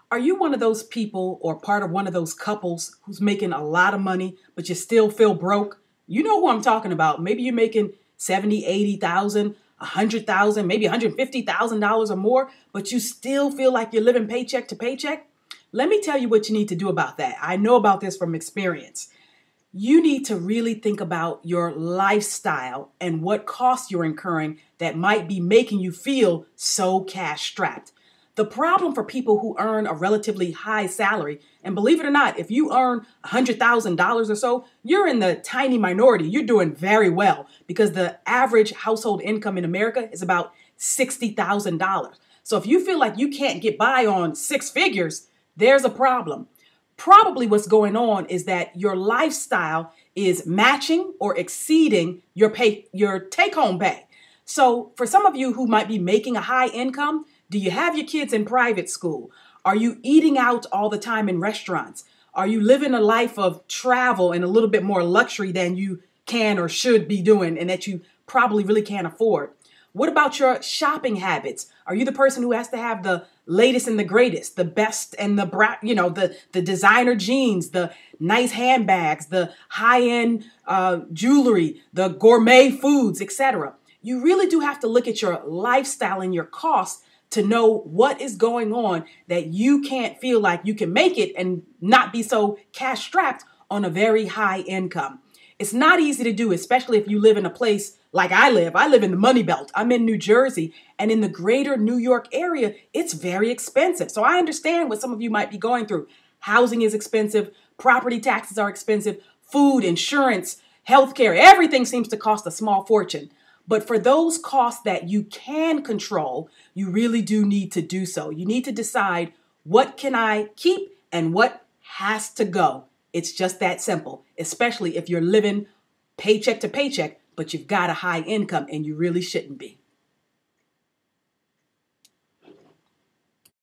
Are you one of those people or part of one of those couples who's making a lot of money, but you still feel broke? You know who I'm talking about. Maybe you're making 70, 80,000, 100,000, maybe $150,000 or more, but you still feel like you're living paycheck to paycheck. Let me tell you what you need to do about that. I know about this from experience. You need to really think about your lifestyle and what costs you're incurring that might be making you feel so cash strapped. The problem for people who earn a relatively high salary, and believe it or not, if you earn $100,000 or so, you're in the tiny minority. You're doing very well because the average household income in America is about $60,000. So if you feel like you can't get by on six figures, there's a problem. Probably what's going on is that your lifestyle is matching or exceeding your take-home pay. So for some of you who might be making a high income, do you have your kids in private school? Are you eating out all the time in restaurants? Are you living a life of travel and a little bit more luxury than you can or should be doing and that you probably really can't afford? What about your shopping habits? Are you the person who has to have the latest and the greatest, the best and the designer jeans, the nice handbags, the high-end jewelry, the gourmet foods, etc.? You really do have to look at your lifestyle and your costs to know what is going on that you can't feel like you can make it and not be so cash strapped on a very high income. It's not easy to do, especially if you live in a place like I live. I live in the money belt. I'm in New Jersey, and in the greater New York area, it's very expensive. So I understand what some of you might be going through. Housing is expensive. Property taxes are expensive. Food, insurance, healthcare, everything seems to cost a small fortune. But for those costs that you can control, you really do need to do so. You need to decide what can I keep and what has to go. It's just that simple, especially if you're living paycheck to paycheck, but you've got a high income and you really shouldn't be.